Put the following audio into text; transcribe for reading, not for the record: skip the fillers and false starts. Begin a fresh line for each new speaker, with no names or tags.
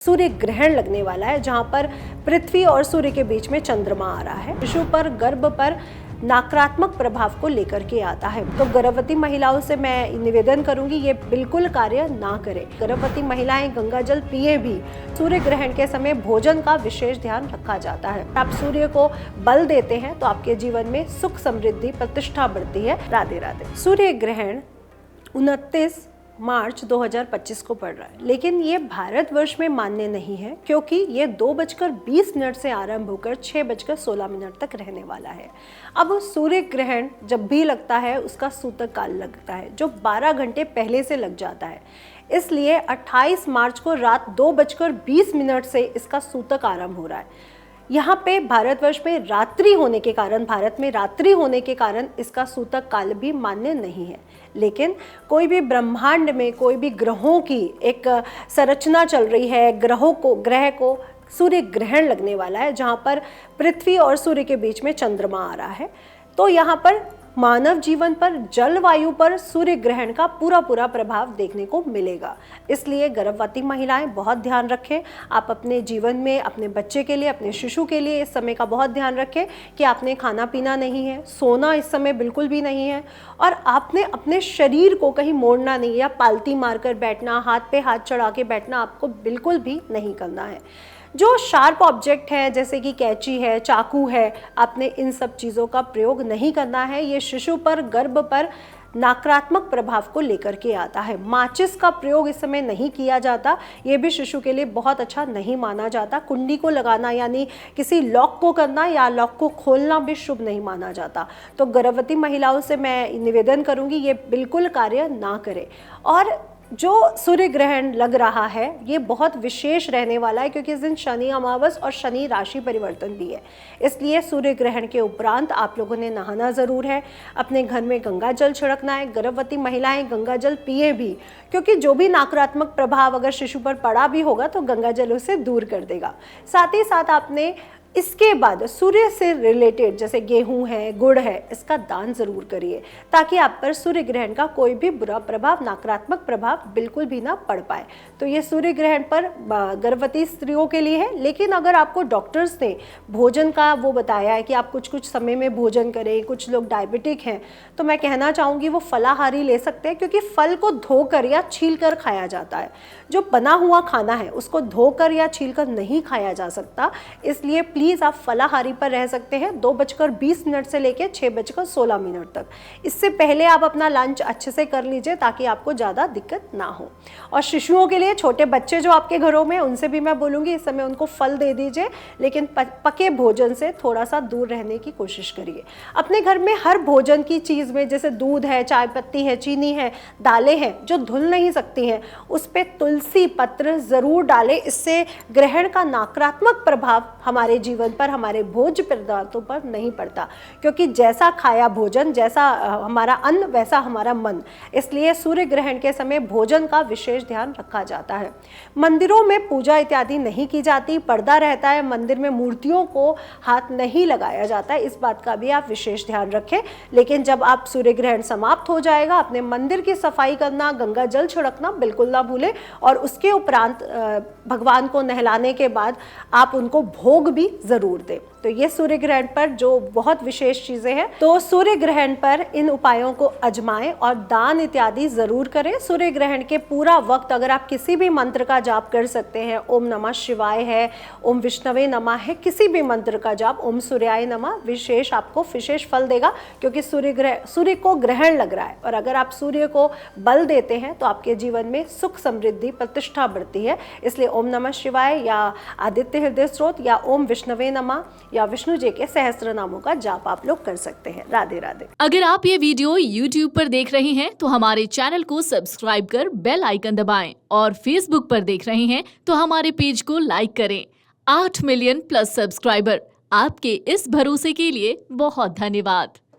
सूर्य ग्रहण लगने वाला है जहां पर पृथ्वी और सूर्य के बीच में चंद्रमा आ रहा है। शिशु पर गर्भ पर नकारात्मक प्रभाव को लेकर के आता है। तो गर्भवती महिलाओं से मैं निवेदन करूंगी ये बिल्कुल कार्य ना करें। गर्भवती महिलाएं गंगा जल पिए भी। सूर्य ग्रहण के समय भोजन का विशेष ध्यान रखा जाता है। आप सूर्य को बल देते हैं तो आपके जीवन में सुख समृद्धि प्रतिष्ठा बढ़ती है। राधे राधे। सूर्य ग्रहण 29 मार्च 2025 को पड़ रहा है, लेकिन ये भारतवर्ष में मान्य नहीं है क्योंकि ये 2:20 से आरंभ होकर 6:16 तक रहने वाला है। अब सूर्य ग्रहण जब भी लगता है उसका सूतक काल लगता है जो 12 घंटे पहले से लग जाता है। इसलिए 28 मार्च को रात 2:20 से इसका सूतक आरंभ हो रहा है। यहाँ पे भारतवर्ष में रात्रि होने के कारण, भारत में रात्रि होने के कारण इसका सूतक काल भी मान्य नहीं है। लेकिन कोई भी ब्रह्मांड में कोई भी ग्रहों की एक संरचना चल रही है, ग्रह को सूर्य ग्रहण लगने वाला है जहाँ पर पृथ्वी और सूर्य के बीच में चंद्रमा आ रहा है। तो यहाँ पर मानव जीवन पर, जलवायु पर सूर्य ग्रहण का पूरा प्रभाव देखने को मिलेगा। इसलिए गर्भवती महिलाएं बहुत ध्यान रखें। आप अपने जीवन में अपने बच्चे के लिए, अपने शिशु के लिए इस समय का बहुत ध्यान रखें कि आपने खाना पीना नहीं है, सोना इस समय बिल्कुल भी नहीं है, और आपने अपने शरीर को कहीं मोड़ना नहीं या पालती मारकर बैठना, हाथ पे हाथ चढ़ा के बैठना आपको बिल्कुल भी नहीं करना है। जो शार्प ऑब्जेक्ट है जैसे कि कैंची है, चाकू है, आपने इन सब चीज़ों का प्रयोग नहीं करना है। ये शिशु पर, गर्भ पर नकारात्मक प्रभाव को लेकर के आता है। माचिस का प्रयोग इस समय नहीं किया जाता, ये भी शिशु के लिए बहुत अच्छा नहीं माना जाता। कुंडी को लगाना यानी किसी लॉक को करना या लॉक को खोलना भी शुभ नहीं माना जाता। तो गर्भवती महिलाओं से मैं निवेदन करूंगी ये बिल्कुल कार्य ना करें। और जो सूर्य ग्रहण लग रहा है ये बहुत विशेष रहने वाला है क्योंकि इस दिन शनि अमावस और शनि राशि परिवर्तन भी है। इसलिए सूर्य ग्रहण के उपरांत आप लोगों ने नहाना ज़रूर है। अपने घर में गंगा जल छिड़कना है। गर्भवती महिलाएं गंगा जल पिए भी, क्योंकि जो भी नकारात्मक प्रभाव अगर शिशु पर पड़ा भी होगा तो गंगा जल उसे दूर कर देगा। साथ ही साथ आपने इसके बाद सूर्य से रिलेटेड जैसे गेहूं है, गुड़ है, इसका दान जरूर करिए ताकि आप पर सूर्य ग्रहण का कोई भी बुरा प्रभाव, नकारात्मक प्रभाव बिल्कुल भी ना पड़ पाए। तो ये सूर्य ग्रहण पर गर्भवती स्त्रियों के लिए है। लेकिन अगर आपको डॉक्टर्स ने भोजन का वो बताया है कि आप कुछ समय में भोजन करें, कुछ लोग डायबिटिक हैं, तो मैं कहना चाहूँगी वो फलाहारी ले सकते हैं क्योंकि फल को धोकर या छील कर खाया जाता है। जो बना हुआ खाना है उसको धोकर या छील कर नहीं खाया जा सकता। इसलिए प्लीज़ आप फलाहारी पर रह सकते हैं 2:20 से लेकर 6:16 तक। इससे पहले आप अपना लंच अच्छे से कर लीजिए ताकि आपको ज़्यादा दिक्कत ना हो। और शिशुओं के लिए, छोटे बच्चे जो आपके घरों में, उनसे भी मैं बोलूँगी इस समय उनको फल दे दीजिए, लेकिन पके भोजन से थोड़ा सा दूर रहने की कोशिश करिए। अपने घर में हर भोजन की चीज़ में जैसे दूध है, चाय पत्ती है, चीनी है, दालें हैं जो धुल नहीं सकती हैं, उस पर तुलसी पत्र ज़रूर डालें। इससे ग्रहण का नकारात्मक प्रभाव हमारे जीवन पर, हमारे भोज्य पदार्थों पर नहीं पड़ता, क्योंकि जैसा खाया भोजन, जैसा हमारा अन्न वैसा हमारा मन। इसलिए सूर्य ग्रहण के समय भोजन का विशेष ध्यान रखा जाता है। मंदिरों में पूजा इत्यादि नहीं की जाती, पर्दा रहता है, मंदिर में मूर्तियों को हाथ नहीं लगाया जाता है, इस बात का भी आप विशेष ध्यान रखें। लेकिन जब आप सूर्य ग्रहण समाप्त हो जाएगा, अपने मंदिर की सफाई करना, गंगा जल छिड़कना बिल्कुल ना भूलें। और उसके उपरांत भगवान को नहलाने के बाद आप उनको भोग भी जरूर दें। तो ये सूर्य ग्रहण पर जो बहुत विशेष चीजें हैं, तो सूर्य ग्रहण पर इन उपायों को आजमाएं और दान इत्यादि जरूर करें। सूर्य ग्रहण के पूरा वक्त अगर आप किसी भी मंत्र का जाप कर सकते हैं, ओम नमः शिवाय है, ओम विष्णवे नमः है, किसी भी मंत्र का जाप, ओम सूर्याय नमः, विशेष आपको विशेष फल देगा क्योंकि सूर्य को ग्रहण लग रहा है। और अगर आप सूर्य को बल देते हैं तो आपके जीवन में सुख समृद्धि प्रतिष्ठा बढ़ती है। इसलिए ओम नमः शिवाय या आदित्य हृदय स्त्रोत या ओम विष्णवे नमः या विष्णु जी के सहस्त्र नामों का जाप आप लोग कर सकते हैं। राधे राधे।
अगर आप ये वीडियो YouTube पर देख रहे हैं तो हमारे चैनल को सब्सक्राइब कर बेल आइकन दबाएं, और Facebook पर देख रहे हैं तो हमारे पेज को लाइक करें। 8 मिलियन प्लस सब्सक्राइबर, आपके इस भरोसे के लिए बहुत धन्यवाद।